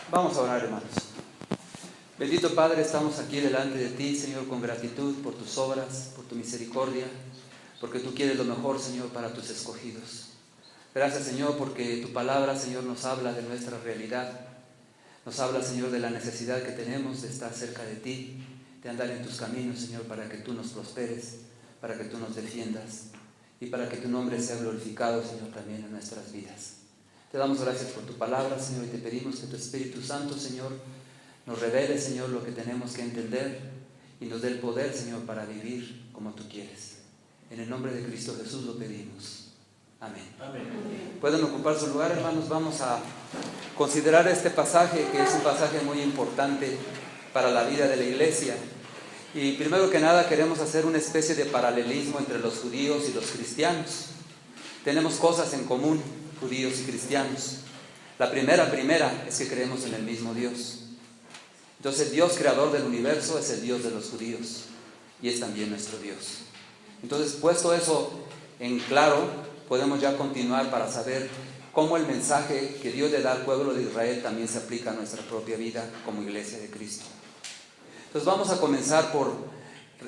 Vamos a orar, hermanos. Bendito Padre, estamos aquí delante de ti, Señor, con gratitud por tus obras, por tu misericordia, porque tú quieres lo mejor, Señor, para tus escogidos. Gracias, Señor, porque tu palabra, Señor, nos habla de nuestra realidad. Nos habla, Señor, de la necesidad que tenemos de estar cerca de ti, de andar en tus caminos, Señor, para que tú nos prosperes, para que tú nos defiendas y para que tu nombre sea glorificado, Señor, también en nuestras vidas. Te damos gracias por tu palabra, Señor, y te pedimos que tu Espíritu Santo, Señor, nos revele, Señor, lo que tenemos que entender y nos dé el poder, Señor, para vivir como tú quieres. En el nombre de Cristo Jesús lo pedimos. Amén. Amén. Pueden ocupar su lugar, hermanos. Vamos a considerar este pasaje, que es un pasaje muy importante para la vida de la iglesia. Y primero que nada queremos hacer una especie de paralelismo entre los judíos y los cristianos. Tenemos cosas en común, judíos y cristianos. La primera es que creemos en el mismo Dios. Entonces, el Dios creador del universo es el Dios de los judíos y es también nuestro Dios. Entonces, puesto eso en claro, podemos ya continuar para saber cómo el mensaje que Dios le da al pueblo de Israel también se aplica a nuestra propia vida como iglesia de Cristo. Entonces, vamos a comenzar por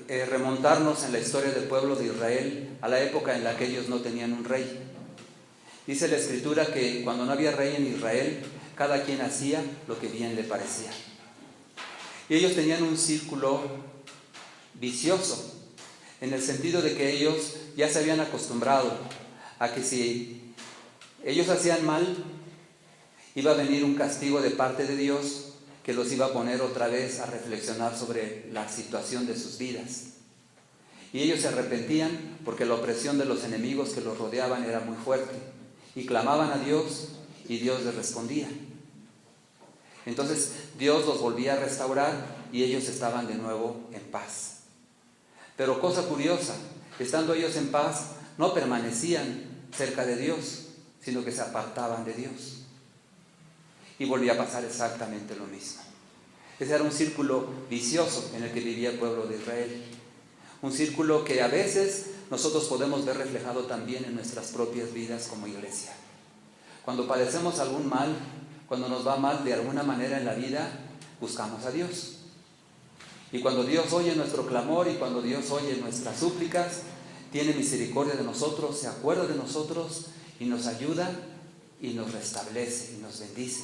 remontarnos en la historia del pueblo de Israel a la época en la que ellos no tenían un rey. Dice la Escritura que cuando no había rey en Israel, cada quien hacía lo que bien le parecía. Y ellos tenían un círculo vicioso, en el sentido de que ellos ya se habían acostumbrado a que si ellos hacían mal, iba a venir un castigo de parte de Dios que los iba a poner otra vez a reflexionar sobre la situación de sus vidas. Y ellos se arrepentían porque la opresión de los enemigos que los rodeaban era muy fuerte. Y clamaban a Dios y Dios les respondía. Entonces Dios los volvía a restaurar y ellos estaban de nuevo en paz. Pero cosa curiosa, estando ellos en paz, no permanecían cerca de Dios, sino que se apartaban de Dios. Y volvía a pasar exactamente lo mismo. Ese era un círculo vicioso en el que vivía el pueblo de Israel. Un círculo que a veces nosotros podemos ver reflejado también en nuestras propias vidas como iglesia. Cuando padecemos algún mal, cuando nos va mal de alguna manera en la vida, buscamos a Dios. Y cuando Dios oye nuestro clamor y cuando Dios oye nuestras súplicas, tiene misericordia de nosotros, se acuerda de nosotros y nos ayuda y nos restablece y nos bendice.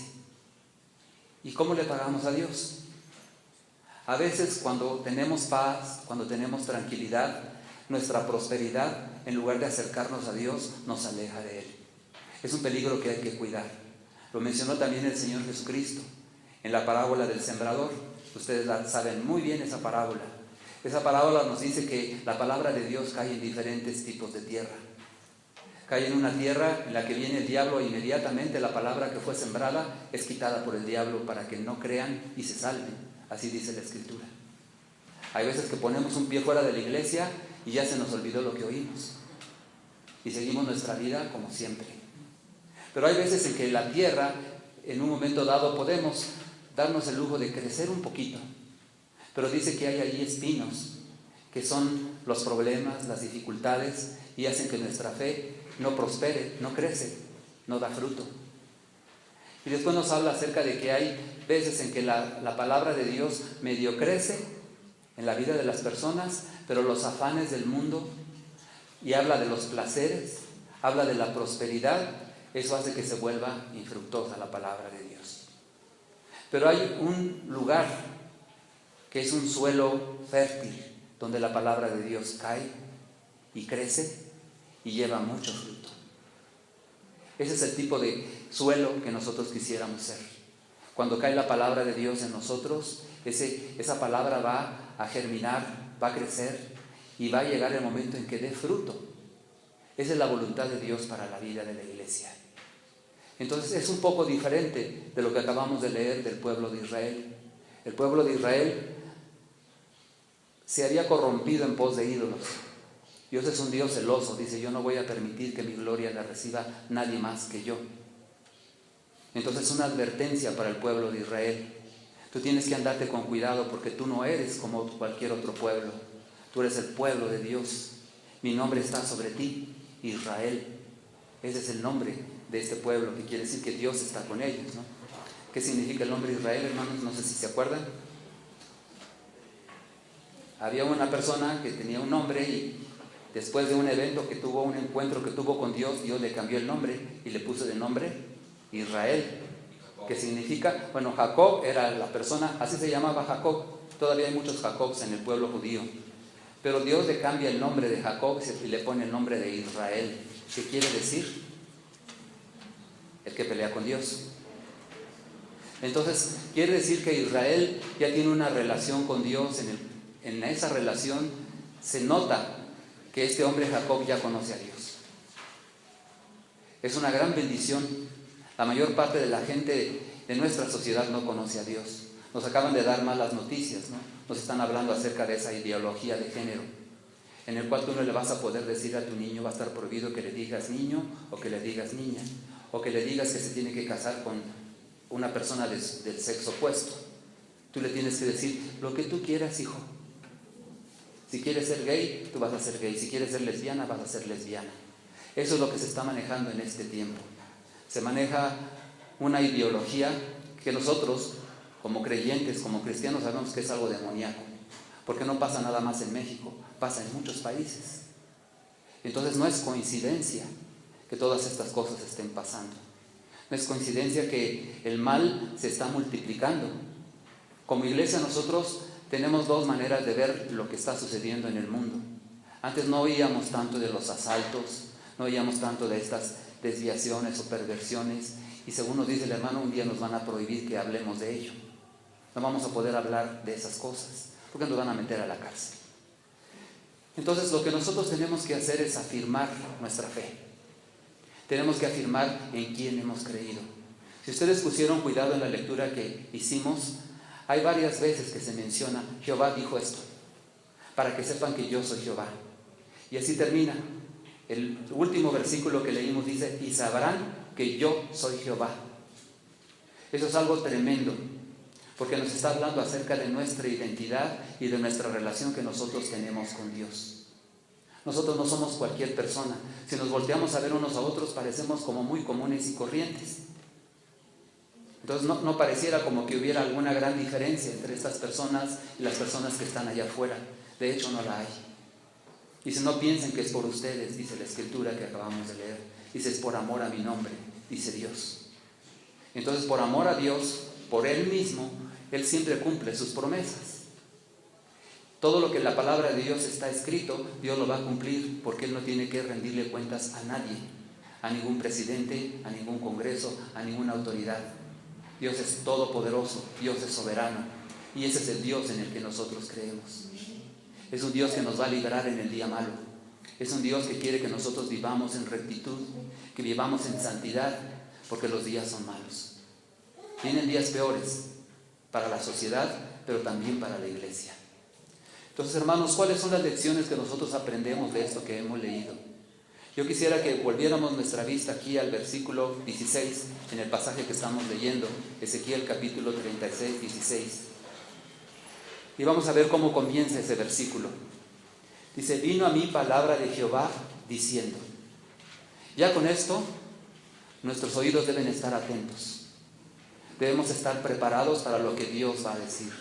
¿Y cómo le pagamos a Dios? A veces cuando tenemos paz, cuando tenemos tranquilidad, nuestra prosperidad, en lugar de acercarnos a Dios, nos aleja de Él. Es un peligro que hay que cuidar. Lo mencionó también el Señor Jesucristo en la parábola del sembrador. Ustedes saben muy bien esa parábola. Esa parábola nos dice que la palabra de Dios cae en diferentes tipos de tierra. Cae en una tierra en la que viene el diablo e inmediatamente la palabra que fue sembrada es quitada por el diablo para que no crean y se salven. Así dice la Escritura. Hay veces que ponemos un pie fuera de la iglesia y ya se nos olvidó lo que oímos. Y seguimos nuestra vida como siempre. Pero hay veces en que la tierra, en un momento dado, podemos darnos el lujo de crecer un poquito. Pero dice que hay ahí espinos, que son los problemas, las dificultades, y hacen que nuestra fe no prospere, no crece, no da fruto. Y después nos habla acerca de que hay veces en que la palabra de Dios medio crece en la vida de las personas, pero los afanes del mundo, y habla de los placeres, habla de la prosperidad, eso hace que se vuelva infructuosa la palabra de Dios. Pero hay un lugar que es un suelo fértil, donde la palabra de Dios cae y crece y lleva mucho fruto. Ese es el tipo de suelo que nosotros quisiéramos ser. Cuando cae la palabra de Dios en nosotros, esa palabra va a germinar, va a crecer y va a llegar el momento en que dé fruto. Esa es la voluntad de Dios para la vida de la iglesia. Entonces es un poco diferente de lo que acabamos de leer del pueblo de Israel. El pueblo de Israel se había corrompido en pos de ídolos. Dios es un Dios celoso, dice: yo no voy a permitir que mi gloria la reciba nadie más que yo. Entonces es una advertencia para el pueblo de Israel. Tú tienes que andarte con cuidado porque tú no eres como cualquier otro pueblo. Tú eres el pueblo de Dios. Mi nombre está sobre ti, Israel. Ese es el nombre de este pueblo, que quiere decir que Dios está con ellos, ¿no? ¿Qué significa el nombre Israel, hermanos? No sé si se acuerdan. Había una persona que tenía un nombre y después de un evento que tuvo, un encuentro que tuvo con Dios, Dios le cambió el nombre y le puso de nombre Israel. ¿Qué significa? Bueno, Jacob era la persona, así se llamaba Jacob. Todavía hay muchos Jacobs en el pueblo judío. Pero Dios le cambia el nombre de Jacob y le pone el nombre de Israel. ¿Qué quiere decir? El que pelea con Dios. Entonces, quiere decir que Israel ya tiene una relación con Dios. En esa relación se nota que este hombre Jacob ya conoce a Dios. Es una gran bendición. La mayor parte de la gente de nuestra sociedad no conoce a Dios. Nos acaban de dar malas noticias, ¿no? Nos están hablando acerca de esa ideología de género, en el cual tú no le vas a poder decir a tu niño, va a estar prohibido que le digas niño o que le digas niña, o que le digas que se tiene que casar con una persona del sexo opuesto. Tú le tienes que decir lo que tú quieras, hijo. Si quieres ser gay, tú vas a ser gay. Si quieres ser lesbiana, vas a ser lesbiana. Eso es lo que se está manejando en este tiempo. Se maneja una ideología que nosotros, como creyentes, como cristianos, sabemos que es algo demoníaco, porque no pasa nada más en México, pasa en muchos países. Entonces no es coincidencia que todas estas cosas estén pasando. No es coincidencia que el mal se está multiplicando. Como iglesia nosotros tenemos dos maneras de ver lo que está sucediendo en el mundo. Antes no oíamos tanto de los asaltos, no oíamos tanto de estas desviaciones o perversiones, y según nos dice el hermano, un día nos van a prohibir que hablemos de ello. No vamos a poder hablar de esas cosas, porque nos van a meter a la cárcel. Entonces lo que nosotros tenemos que hacer es afirmar nuestra fe. Tenemos que afirmar en quién hemos creído. Si ustedes pusieron cuidado en la lectura que hicimos, hay varias veces que se menciona, Jehová dijo esto, para que sepan que yo soy Jehová. Y así termina. El último versículo que leímos dice, y sabrán que yo soy Jehová. Eso es algo tremendo, porque nos está hablando acerca de nuestra identidad y de nuestra relación que nosotros tenemos con Dios. Nosotros no somos cualquier persona. Si nos volteamos a ver unos a otros, parecemos como muy comunes y corrientes. Entonces no pareciera como que hubiera alguna gran diferencia entre estas personas y las personas que están allá afuera. De hecho, no la hay. Dice, no piensen que es por ustedes, dice la escritura que acabamos de leer. Dice, es por amor a mi nombre, dice Dios. Entonces, por amor a Dios, por Él mismo, Él siempre cumple sus promesas. Todo lo que en la palabra de Dios está escrito, Dios lo va a cumplir, porque Él no tiene que rendirle cuentas a nadie, a ningún presidente, a ningún congreso, a ninguna autoridad. Dios es todopoderoso, Dios es soberano, y ese es el Dios en el que nosotros creemos. Es un Dios que nos va a liberar en el día malo. Es un Dios que quiere que nosotros vivamos en rectitud, que vivamos en santidad, porque los días son malos. Vienen días peores para la sociedad, pero también para la iglesia. Entonces, hermanos, ¿cuáles son las lecciones que nosotros aprendemos de esto que hemos leído? Yo quisiera que volviéramos nuestra vista aquí al versículo 16, en el pasaje que estamos leyendo, Ezequiel capítulo 36, 16. Y vamos a ver cómo comienza ese versículo. Dice, vino a mí palabra de Jehová diciendo. Ya con esto, nuestros oídos deben estar atentos. Debemos estar preparados para lo que Dios va a decir.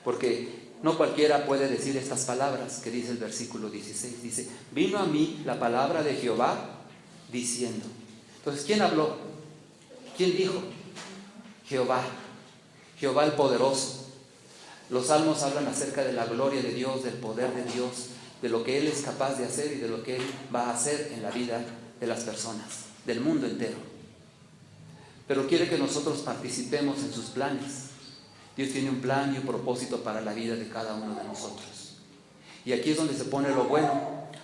Porque no cualquiera puede decir estas palabras que dice el versículo 16. Dice, vino a mí la palabra de Jehová diciendo. Entonces, ¿quién habló? ¿Quién dijo? Jehová. Jehová el poderoso. Los salmos hablan acerca de la gloria de Dios, del poder de Dios, de lo que Él es capaz de hacer y de lo que Él va a hacer en la vida de las personas, del mundo entero. Pero quiere que nosotros participemos en sus planes. Dios tiene un plan y un propósito para la vida de cada uno de nosotros. Y aquí es donde se pone lo bueno,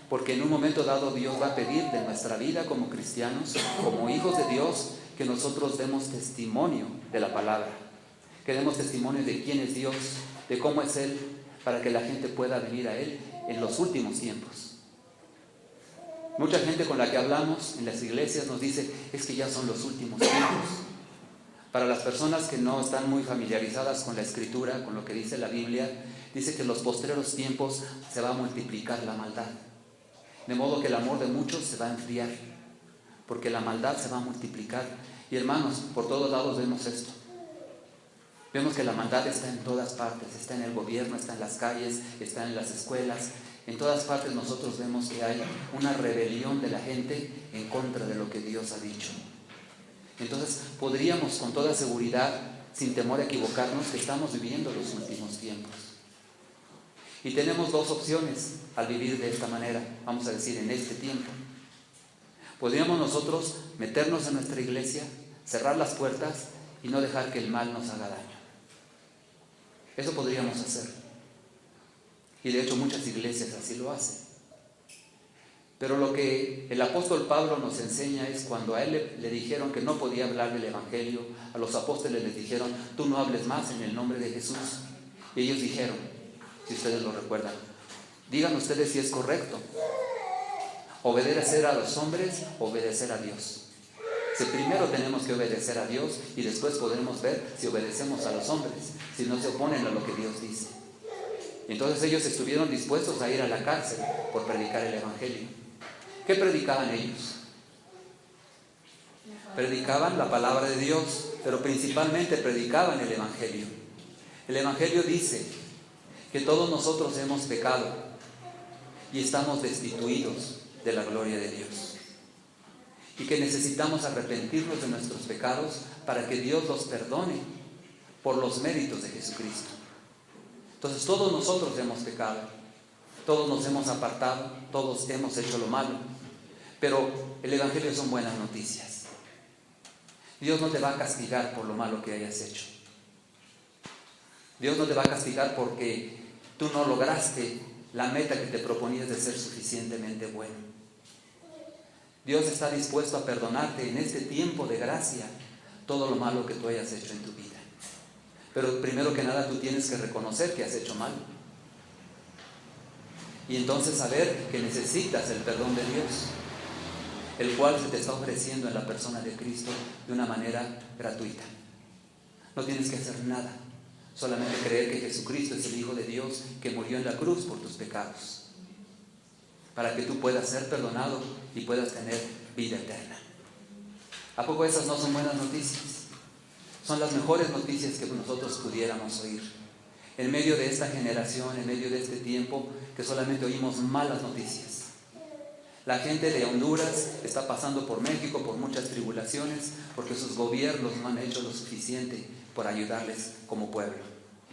porque en un momento dado Dios va a pedir de nuestra vida como cristianos, como hijos de Dios, que nosotros demos testimonio de la palabra, que demos testimonio de quién es Dios, de cómo es Él, para que la gente pueda venir a Él en los últimos tiempos. Mucha gente con la que hablamos en las iglesias nos dice, es que ya son los últimos tiempos. Para las personas que no están muy familiarizadas con la Escritura, con lo que dice la Biblia, dice que en los postreros tiempos se va a multiplicar la maldad. De modo que el amor de muchos se va a enfriar, porque la maldad se va a multiplicar. Y hermanos, por todos lados vemos esto. Vemos que la maldad está en todas partes, está en el gobierno, está en las calles, está en las escuelas. En todas partes nosotros vemos que hay una rebelión de la gente en contra de lo que Dios ha dicho. Entonces podríamos con toda seguridad, sin temor a equivocarnos, que estamos viviendo los últimos tiempos. Y tenemos dos opciones al vivir de esta manera, vamos a decir, en este tiempo. Podríamos nosotros meternos en nuestra iglesia, cerrar las puertas y no dejar que el mal nos haga daño. Eso podríamos hacer. Y de hecho muchas iglesias así lo hacen. Pero lo que el apóstol Pablo nos enseña es cuando a él le dijeron que no podía hablar del evangelio, a los apóstoles les dijeron, tú no hables más en el nombre de Jesús. Y ellos dijeron, si ustedes lo recuerdan, digan ustedes si es correcto obedecer a los hombres o obedecer a Dios. Si primero tenemos que obedecer a Dios y después podremos ver si obedecemos a los hombres, si no se oponen a lo que Dios dice. Entonces ellos estuvieron dispuestos a ir a la cárcel por predicar el evangelio. ¿Qué predicaban ellos? Predicaban la palabra de Dios, pero principalmente predicaban el evangelio. El evangelio dice que todos nosotros hemos pecado y estamos destituidos de la gloria de Dios. Y que necesitamos arrepentirnos de nuestros pecados para que Dios los perdone por los méritos de Jesucristo. Entonces todos nosotros hemos pecado, todos nos hemos apartado, todos hemos hecho lo malo, pero el evangelio son buenas noticias. Dios no te va a castigar por lo malo que hayas hecho. Dios no te va a castigar porque tú no lograste la meta que te proponías de ser suficientemente bueno. Dios está dispuesto a perdonarte en este tiempo de gracia todo lo malo que tú hayas hecho en tu vida. Pero primero que nada tú tienes que reconocer que has hecho mal. Y entonces saber que necesitas el perdón de Dios, el cual se te está ofreciendo en la persona de Cristo de una manera gratuita. No tienes que hacer nada, solamente creer que Jesucristo es el Hijo de Dios que murió en la cruz por tus pecados, para que tú puedas ser perdonado y puedas tener vida eterna. ¿A poco esas no son buenas noticias? Son las mejores noticias que nosotros pudiéramos oír. En medio de esta generación, en medio de este tiempo, que solamente oímos malas noticias. La gente de Honduras está pasando por México por muchas tribulaciones, porque sus gobiernos no han hecho lo suficiente por ayudarles como pueblo.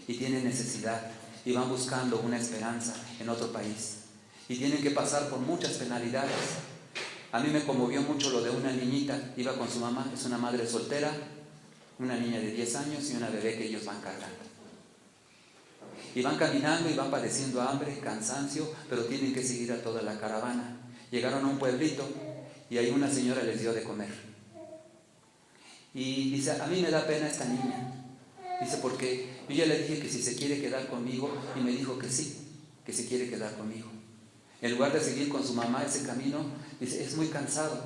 Y tienen necesidad y van buscando una esperanza en otro país. Y tienen que pasar por muchas penalidades. A mí me conmovió mucho lo de una niñita, iba con su mamá, es una madre soltera, una niña de 10 años y una bebé que ellos van cargando. Y van caminando y van padeciendo hambre, cansancio, pero tienen que seguir a toda la caravana. Llegaron a un pueblito y ahí una señora les dio de comer. Y dice, a mí me da pena esta niña. Dice, porque yo ya le dije que si se quiere quedar conmigo, y me dijo que sí, que se quiere quedar conmigo. En lugar de seguir con su mamá ese camino, dice, es muy cansado.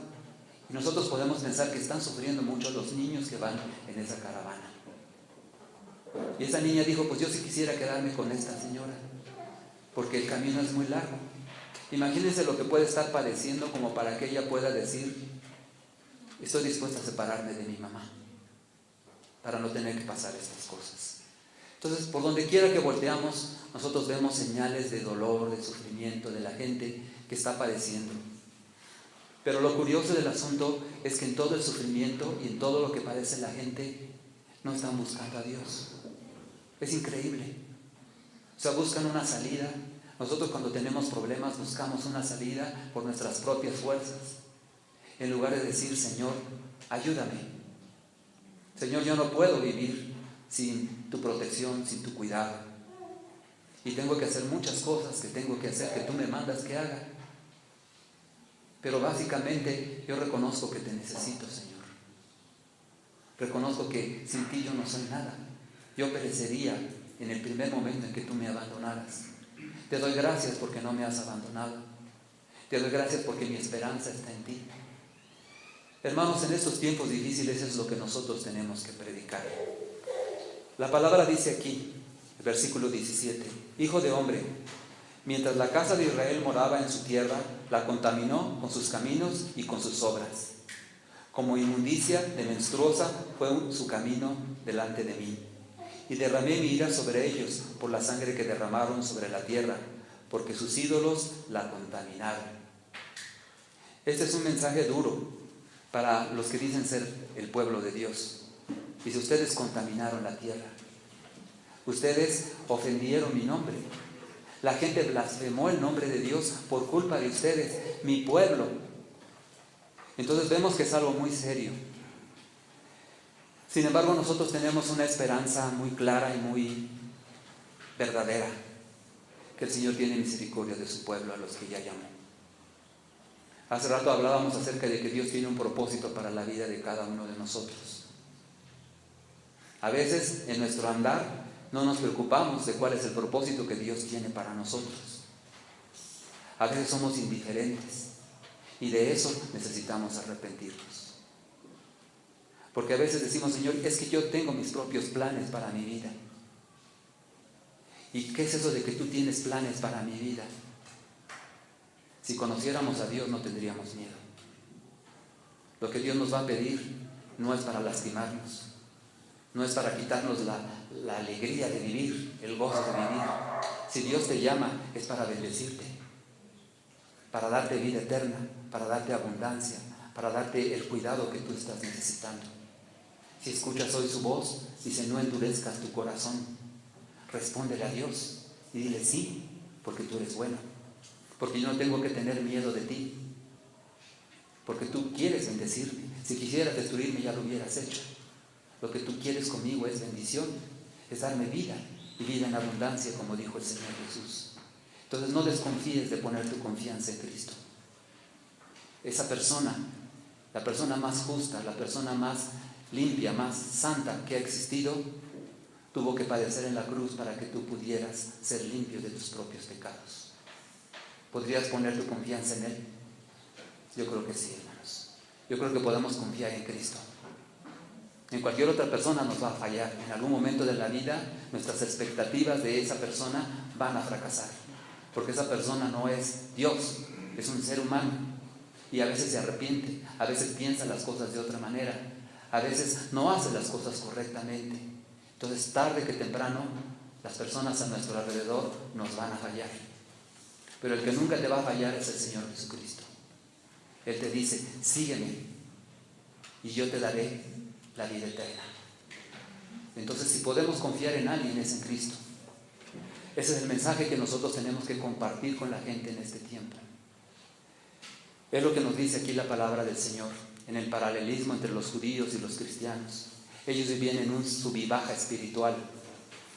Y nosotros podemos pensar que están sufriendo mucho los niños que van en esa caravana. Y esa niña dijo, pues yo sí quisiera quedarme con esta señora, porque el camino es muy largo. Imagínense lo que puede estar padeciendo como para que ella pueda decir, estoy dispuesta a separarme de mi mamá, para no tener que pasar estas cosas. Entonces, por donde quiera que volteamos, nosotros vemos señales de dolor, de sufrimiento de la gente que está padeciendo. Pero lo curioso del asunto es que en todo el sufrimiento y en todo lo que padece la gente, no están buscando a Dios. Es increíble. O sea, buscan una salida. Nosotros cuando tenemos problemas buscamos una salida por nuestras propias fuerzas, en lugar de decir, Señor, ayúdame. Señor, yo no puedo vivir sin tu protección, sin tu cuidado. Y tengo que hacer muchas cosas que tengo que hacer, que tú me mandas que haga. Pero básicamente yo reconozco que te necesito, Señor. Reconozco que sin ti yo no soy nada. Yo perecería en el primer momento en que tú me abandonaras. Te doy gracias porque no me has abandonado. Te doy gracias porque mi esperanza está en ti. Hermanos, en estos tiempos difíciles es lo que nosotros tenemos que predicar. La palabra dice aquí, el versículo 17, Hijo de hombre, mientras la casa de Israel moraba en su tierra, la contaminó con sus caminos y con sus obras. Como inmundicia de menstruosa fue su camino delante de mí. y derramé mi ira sobre ellos por la sangre que derramaron sobre la tierra, porque sus ídolos la contaminaron. Este es un mensaje duro para los que dicen ser el pueblo de Dios. Dice, ustedes contaminaron la tierra. Ustedes ofendieron mi nombre. La gente blasfemó el nombre de Dios por culpa de ustedes, mi pueblo. Entonces vemos que es algo muy serio. Sin embargo, nosotros tenemos una esperanza muy clara y muy verdadera, que el Señor tiene misericordia de su pueblo, a los que ya llamó. Hace rato hablábamos acerca de que Dios tiene un propósito para la vida de cada uno de nosotros. A veces en nuestro andar no nos preocupamos de cuál es el propósito que Dios tiene para nosotros. A veces somos indiferentes y de eso necesitamos arrepentirnos. Porque a veces decimos, Señor, es que yo tengo mis propios planes para mi vida. ¿Y qué es eso de que tú tienes planes para mi vida? Si conociéramos a Dios no tendríamos miedo. Lo que Dios nos va a pedir no es para lastimarnos, no es para quitarnos la alegría de vivir, el gozo de vivir. Si Dios te llama es para bendecirte, para darte vida eterna, para darte abundancia, para darte el cuidado que tú estás necesitando. Si escuchas hoy su voz, dice, no endurezcas tu corazón. Respóndele a Dios y dile sí, porque tú eres bueno. Porque yo no tengo que tener miedo de ti. Porque tú quieres bendecirme. Si quisieras destruirme ya lo hubieras hecho. Lo que tú quieres conmigo es bendición, es darme vida y vida en abundancia, como dijo el Señor Jesús. Entonces no desconfíes de poner tu confianza en Cristo. Esa persona, la persona más justa, la persona más limpia, más santa que ha existido, tuvo que padecer en la cruz para que tú pudieras ser limpio de tus propios pecados. ¿Podrías poner tu confianza en Él? Yo creo que sí, hermanos. Yo creo que podemos confiar en Cristo. En cualquier otra persona nos va a fallar. En algún momento de la vida, nuestras expectativas de esa persona van a fracasar. Porque esa persona no es Dios, es un ser humano. Y a veces se arrepiente, a veces piensa las cosas de otra manera, a veces no hace las cosas correctamente. Entonces, tarde que temprano, las personas a nuestro alrededor nos van a fallar. Pero el que nunca te va a fallar es el Señor Jesucristo. Él te dice, sígueme y yo te daré la vida eterna. Entonces, si podemos confiar en alguien, es en Cristo. Ese es el mensaje que nosotros tenemos que compartir con la gente en este tiempo. Es lo que nos dice aquí la palabra del Señor, en el paralelismo entre los judíos y los cristianos. Ellos vivían en un sub y baja espiritual.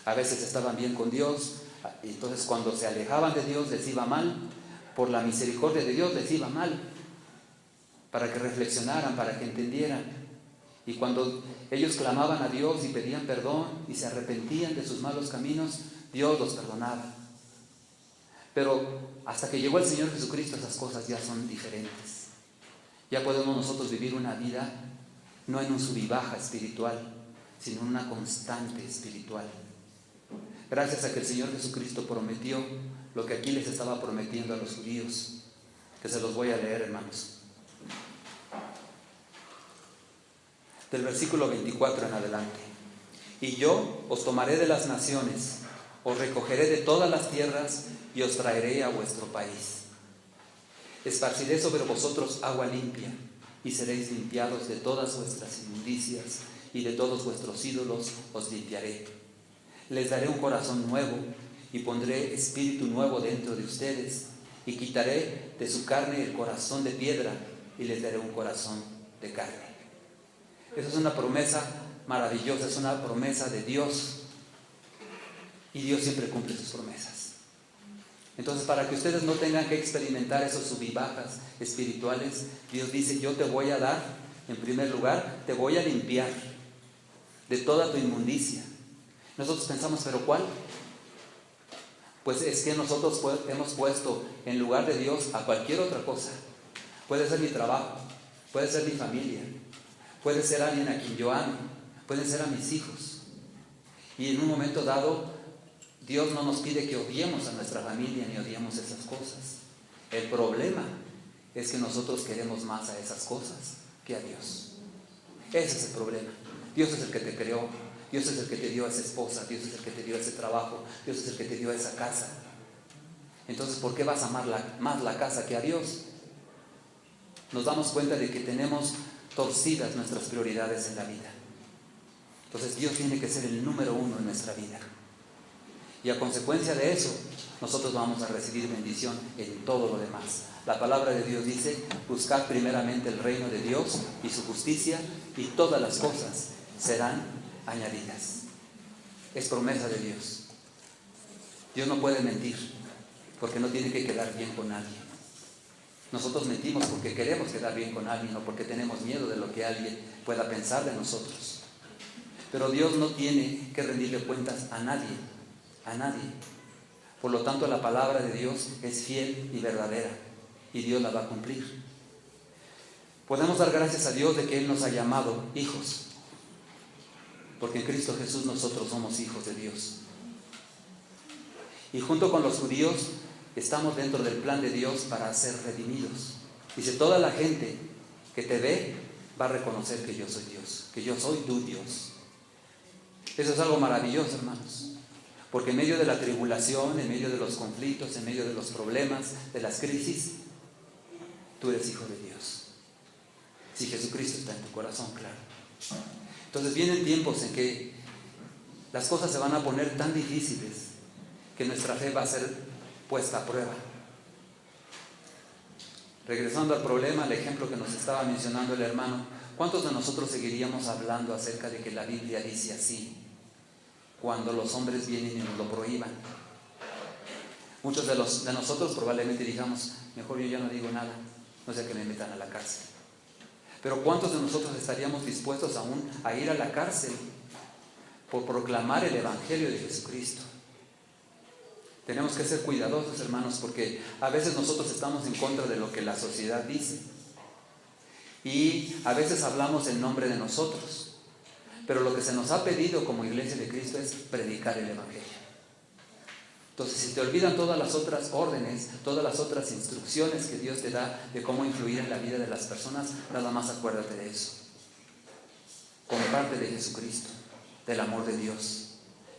A veces estaban bien con Dios, y entonces cuando se alejaban de Dios les iba mal. Por la misericordia de Dios les iba mal, para que reflexionaran, para que entendieran. Y cuando ellos clamaban a Dios y pedían perdón y se arrepentían de sus malos caminos, Dios los perdonaba. Pero hasta que llegó el Señor Jesucristo, esas cosas ya son diferentes. Ya podemos nosotros vivir una vida no en un sub y baja espiritual, sino en una constante espiritual. Gracias a que el Señor Jesucristo prometió lo que aquí les estaba prometiendo a los judíos, que se los voy a leer, hermanos. Del versículo 24 en adelante. Y yo os tomaré de las naciones, os recogeré de todas las tierras y os traeré a vuestro país. Esparciré sobre vosotros agua limpia y seréis limpiados de todas vuestras inmundicias y de todos vuestros ídolos os limpiaré. Les daré un corazón nuevo y pondré espíritu nuevo dentro de ustedes y quitaré de su carne el corazón de piedra y les daré un corazón de carne. Esa es una promesa maravillosa, es una promesa de Dios y Dios siempre cumple sus promesas. Entonces, para que ustedes no tengan que experimentar esos sub y bajas espirituales, Dios dice, yo te voy a dar, en primer lugar, te voy a limpiar de toda tu inmundicia. Nosotros pensamos, ¿pero cuál? Pues es que nosotros hemos puesto en lugar de Dios a cualquier otra cosa. Puede ser mi trabajo, puede ser mi familia, puede ser alguien a quien yo ame, pueden ser a mis hijos. Y en un momento dado, Dios no nos pide que odiemos a nuestra familia ni odiemos esas cosas. El problema es que nosotros queremos más a esas cosas que a Dios. Ese es el problema. Dios es el que te creó, Dios es el que te dio a esa esposa, Dios es el que te dio ese trabajo, Dios es el que te dio a esa casa. Entonces, ¿por qué vas a amar más la casa que a Dios? Nos damos cuenta de que tenemos torcidas nuestras prioridades en la vida. Entonces, Dios tiene que ser el número uno en nuestra vida. Y a consecuencia de eso, nosotros vamos a recibir bendición en todo lo demás. La palabra de Dios dice: buscad primeramente el reino de Dios y su justicia, y todas las cosas serán añadidas. Es promesa de Dios. Dios no puede mentir, porque no tiene que quedar bien con alguien. Nosotros mentimos porque queremos quedar bien con alguien, o porque tenemos miedo de lo que alguien pueda pensar de nosotros. Pero Dios no tiene que rendirle cuentas a nadie, a nadie. Por lo tanto, la palabra de Dios es fiel y verdadera, y Dios la va a cumplir. Podemos dar gracias a Dios de que Él nos ha llamado hijos, porque en Cristo Jesús nosotros somos hijos de Dios. Y junto con los judíos estamos dentro del plan de Dios para ser redimidos. Dice: toda la gente que te ve va a reconocer que yo soy Dios, que yo soy tu Dios. Eso es algo maravilloso, hermanos, porque en medio de la tribulación, en medio de los conflictos, en medio de los problemas, de las crisis, tú eres hijo de Dios. Si Jesucristo está en tu corazón, claro. Entonces vienen tiempos en que las cosas se van a poner tan difíciles que nuestra fe va a ser puesta a prueba. Regresando al problema, al ejemplo que nos estaba mencionando el hermano, ¿cuántos de nosotros seguiríamos hablando acerca de que la Biblia dice así, cuando los hombres vienen y nos lo prohíban? Muchos de nosotros probablemente digamos: mejor yo ya no digo nada, no sea que me metan a la cárcel. Pero ¿cuántos de nosotros estaríamos dispuestos aún a ir a la cárcel por proclamar el Evangelio de Jesucristo? Tenemos que ser cuidadosos, hermanos, porque a veces nosotros estamos en contra de lo que la sociedad dice. Y a veces hablamos en nombre de nosotros. Pero lo que se nos ha pedido como Iglesia de Cristo es predicar el Evangelio. Entonces, si te olvidan todas las otras órdenes, todas las otras instrucciones que Dios te da de cómo influir en la vida de las personas, nada más acuérdate de eso. Como parte de Jesucristo, del amor de Dios,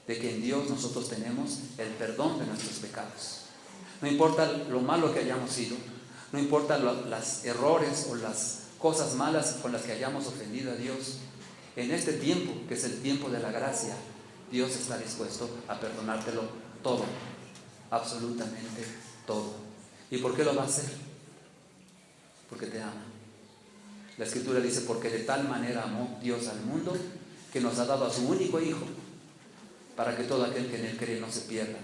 de que en Dios nosotros tenemos el perdón de nuestros pecados. No importa lo malo que hayamos sido, no importa los errores o las cosas malas con las que hayamos ofendido a Dios, en este tiempo, que es el tiempo de la gracia, Dios está dispuesto a perdonártelo todo, absolutamente todo. ¿Y por qué lo va a hacer? Porque te ama. La Escritura dice: porque de tal manera amó Dios al mundo, que nos ha dado a su único Hijo, para que todo aquel que en Él cree no se pierda,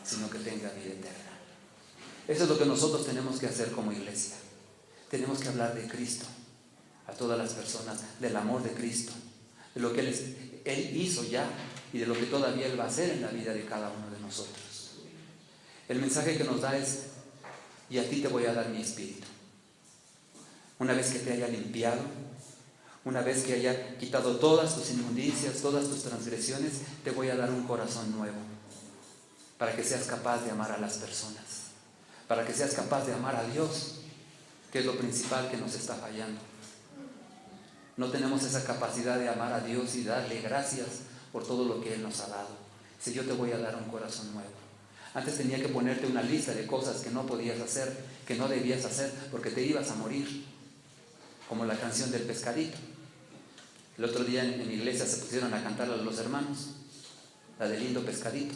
sino que tenga vida eterna. Eso es lo que nosotros tenemos que hacer como iglesia. Tenemos que hablar de Cristo a todas las personas, del amor de Cristo, de lo que Él hizo ya y de lo que todavía Él va a hacer en la vida de cada uno de nosotros. El mensaje que nos da es: y a ti te voy a dar mi espíritu. Una vez que te haya limpiado, una vez que haya quitado todas tus inmundicias, todas tus transgresiones, te voy a dar un corazón nuevo, para que seas capaz de amar a las personas, para que seas capaz de amar a Dios, que es lo principal que nos está fallando. No tenemos esa capacidad de amar a Dios y darle gracias por todo lo que Él nos ha dado. Si yo te voy a dar un corazón nuevo. Antes tenía que ponerte una lista de cosas que no podías hacer, que no debías hacer, porque te ibas a morir. Como la canción del pescadito. El otro día en mi iglesia se pusieron a cantarla los hermanos, la de Lindo Pescadito,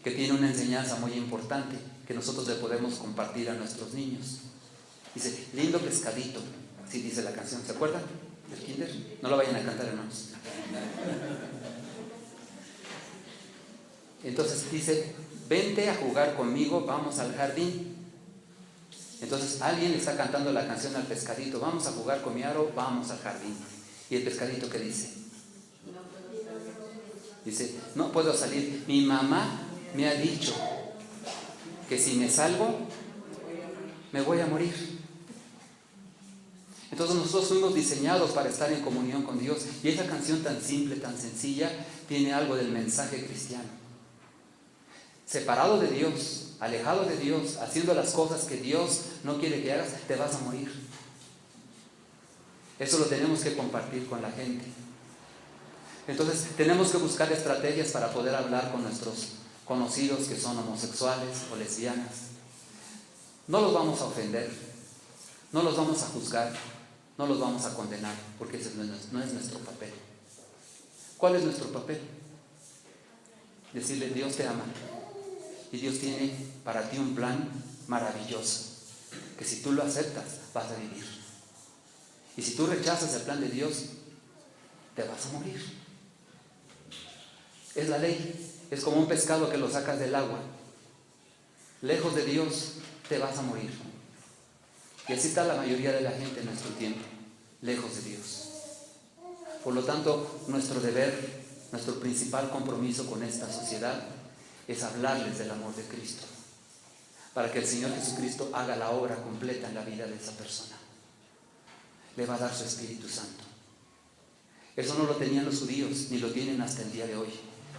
que tiene una enseñanza muy importante que nosotros le podemos compartir a nuestros niños. Dice: lindo pescadito, así dice la canción. ¿Se acuerdan del kinder? No la vayan a cantar, hermanos. Entonces dice: vente a jugar conmigo, vamos al jardín. Entonces alguien le está cantando la canción al pescadito: vamos a jugar con mi aro, vamos al jardín. ¿Y el pescadito qué dice? Dice: no puedo salir, mi mamá me ha dicho que si me salgo me voy a morir. Entonces nosotros fuimos diseñados para estar en comunión con Dios, y esa canción tan simple, tan sencilla, tiene algo del mensaje cristiano. Separado de Dios, alejado de Dios, haciendo las cosas que Dios no quiere que hagas, te vas a morir. Eso lo tenemos que compartir con la gente. Entonces tenemos que buscar estrategias para poder hablar con nuestros conocidos que son homosexuales o lesbianas. No los vamos a ofender, no los vamos a juzgar, no los vamos a condenar, porque ese no es nuestro papel. ¿Cuál es nuestro papel? Decirle: Dios te ama y Dios tiene para ti un plan maravilloso, que si tú lo aceptas vas a vivir. Y si tú rechazas el plan de Dios, te vas a morir. Es la ley. Es como un pescado que lo sacas del agua. Lejos de Dios te vas a morir. Y así está la mayoría de la gente en nuestro tiempo, lejos de Dios. Por lo tanto, nuestro deber, nuestro principal compromiso con esta sociedad es hablarles del amor de Cristo, para que el Señor Jesucristo haga la obra completa en la vida de esa persona. Le va a dar su Espíritu Santo. Eso no lo tenían los judíos, ni lo tienen hasta el día de hoy.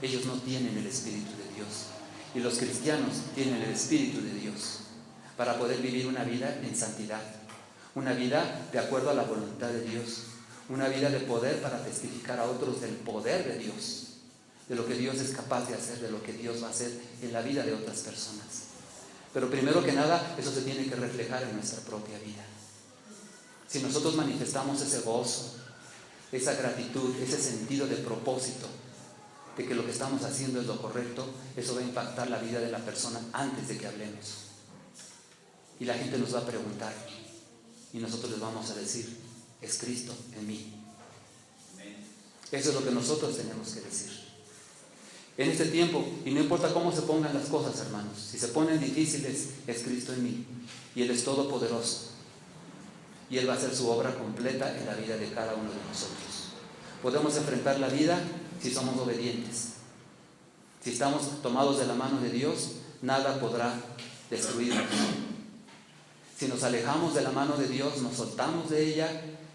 Ellos no tienen el Espíritu de Dios. Y los cristianos tienen el Espíritu de Dios para poder vivir una vida en santidad, una vida de acuerdo a la voluntad de Dios, una vida de poder para testificar a otros del poder de Dios, de lo que Dios es capaz de hacer, de lo que Dios va a hacer en la vida de otras personas. Pero primero que nada, eso se tiene que reflejar en nuestra propia vida. Si nosotros manifestamos ese gozo, esa gratitud, ese sentido de propósito, de que lo que estamos haciendo es lo correcto, eso va a impactar la vida de la persona antes de que hablemos. Y la gente nos va a preguntar, y nosotros les vamos a decir: es Cristo en mí. Eso es lo que nosotros tenemos que decir. En este tiempo, y no importa cómo se pongan las cosas, hermanos, si se ponen difíciles, es Cristo en mí. Y Él es todopoderoso. Y Él va a hacer su obra completa en la vida de cada uno de nosotros. Podemos enfrentar la vida si somos obedientes. Si estamos tomados de la mano de Dios, nada podrá destruirnos. Si nos alejamos de la mano de Dios, nos soltamos de ella,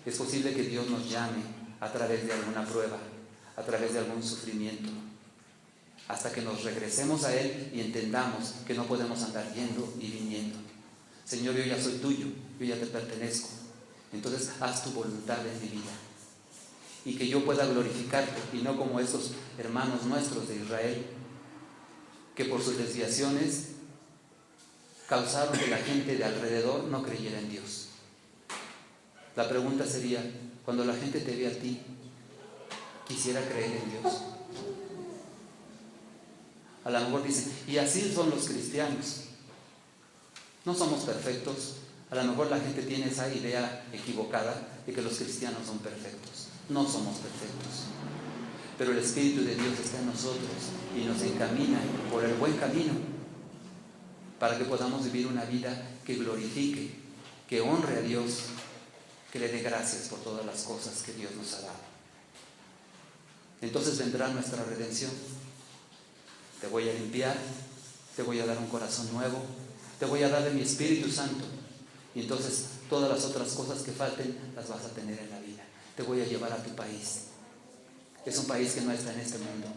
es posible que Dios nos llame a través de alguna prueba, a través de algún sufrimiento, hasta que nos regresemos a Él y entendamos que no podemos andar yendo y viniendo. Señor, yo ya soy tuyo, yo ya te pertenezco. Entonces haz tu voluntad en mi vida. Y que yo pueda glorificarte, y no como esos hermanos nuestros de Israel, que por sus desviaciones causaron que la gente de alrededor no creyera en Dios. La pregunta sería: cuando la gente te ve a ti, ¿quisiera creer en Dios? A lo mejor dicen: y así son los cristianos. No somos perfectos. A lo mejor la gente tiene esa idea equivocada de que los cristianos son perfectos. No somos perfectos, pero el Espíritu de Dios está en nosotros y nos encamina por el buen camino para que podamos vivir una vida que glorifique, que honre a Dios, que le dé gracias por todas las cosas que Dios nos ha dado. Entonces vendrá nuestra redención. Te voy a limpiar, te voy a dar un corazón nuevo, te voy a dar de mi Espíritu Santo, y entonces todas las otras cosas que falten las vas a tener en la vida. Te voy a llevar a tu país. Es un país que no está en este mundo.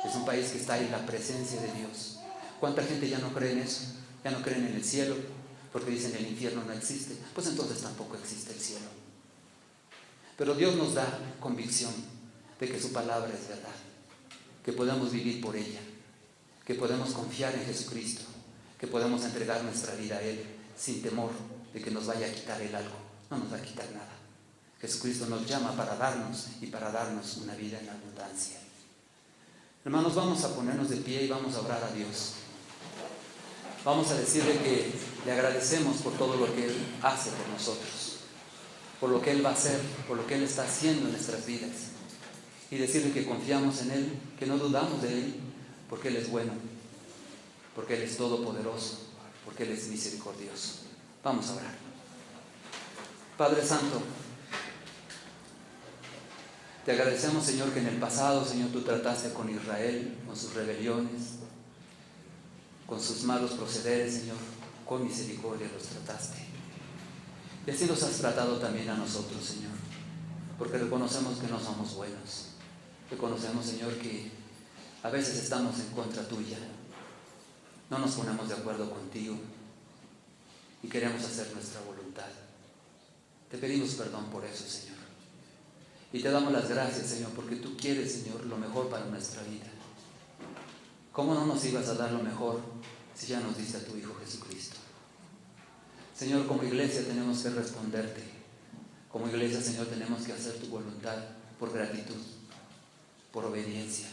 Es un país que está en la presencia de Dios. ¿Cuánta gente ya no cree en eso? Ya no creen en el cielo, porque dicen el infierno no existe. Pues entonces tampoco existe el cielo. Pero Dios nos da convicción de que su palabra es verdad, que podemos vivir por ella, que podemos confiar en Jesucristo, que podemos entregar nuestra vida a Él sin temor de que nos vaya a quitar Él algo. No nos va a quitar nada. Jesucristo nos llama para darnos y para darnos una vida en abundancia. Hermanos, vamos a ponernos de pie y vamos a orar a Dios. Vamos a decirle que le agradecemos por todo lo que Él hace por nosotros, por lo que Él va a hacer, por lo que Él está haciendo en nuestras vidas. Y decirle que confiamos en Él, que no dudamos de Él, porque Él es bueno, porque Él es todopoderoso, porque Él es misericordioso. Vamos a orar. Padre Santo, te agradecemos, Señor, que en el pasado, Señor, tú trataste con Israel, con sus rebeliones, con sus malos procederes, Señor, con misericordia los trataste. Y así nos has tratado también a nosotros, Señor, porque reconocemos que no somos buenos. Reconocemos, Señor, que a veces estamos en contra tuya, no nos ponemos de acuerdo contigo y queremos hacer nuestra voluntad. Te pedimos perdón por eso, Señor. Y te damos las gracias, Señor, porque tú quieres, Señor, lo mejor para nuestra vida. ¿Cómo no nos ibas a dar lo mejor si ya nos diste a tu Hijo Jesucristo? Señor, como iglesia tenemos que responderte. Como iglesia, Señor, tenemos que hacer tu voluntad por gratitud, por obediencia,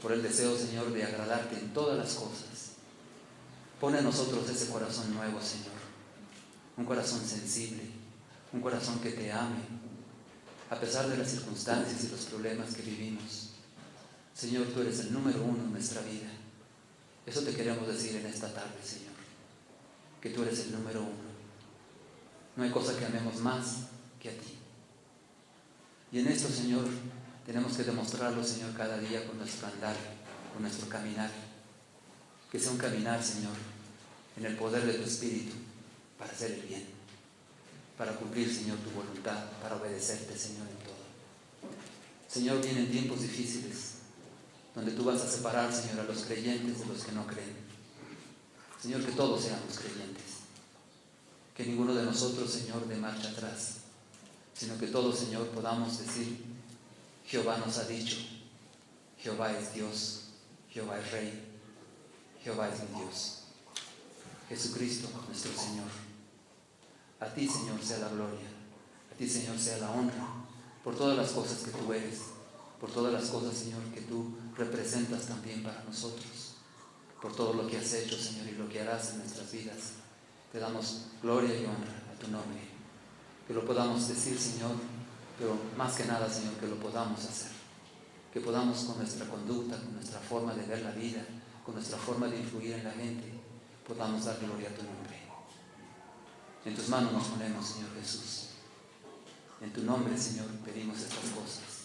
por el deseo, Señor, de agradarte en todas las cosas. Pon en nosotros ese corazón nuevo, Señor. Un corazón sensible, un corazón que te ame, a pesar de las circunstancias y los problemas que vivimos. Señor, tú eres el número uno en nuestra vida. Eso te queremos decir en esta tarde, Señor, que tú eres el número uno. No hay cosa que amemos más que a ti. Y en esto, Señor, tenemos que demostrarlo, Señor, cada día con nuestro andar, con nuestro caminar. Que sea un caminar, Señor, en el poder de tu Espíritu, para hacer el bien, para cumplir, Señor, tu voluntad, para obedecerte, Señor, en todo. Señor, vienen tiempos difíciles, donde tú vas a separar, Señor, a los creyentes de los que no creen. Señor, que todos seamos creyentes, que ninguno de nosotros, Señor, dé marcha atrás, sino que todos, Señor, podamos decir: Jehová nos ha dicho, Jehová es Dios, Jehová es Rey, Jehová es mi Dios. Jesucristo, nuestro Señor. A ti, Señor, sea la gloria, a ti, Señor, sea la honra, por todas las cosas que tú eres, por todas las cosas, Señor, que tú representas también para nosotros, por todo lo que has hecho, Señor, y lo que harás en nuestras vidas. Te damos gloria y honra a tu nombre, que lo podamos decir, Señor, pero más que nada, Señor, que lo podamos hacer, que podamos con nuestra conducta, con nuestra forma de ver la vida, con nuestra forma de influir en la gente, podamos dar gloria a tu nombre. En tus manos nos ponemos, Señor Jesús. En tu nombre, Señor, pedimos estas cosas.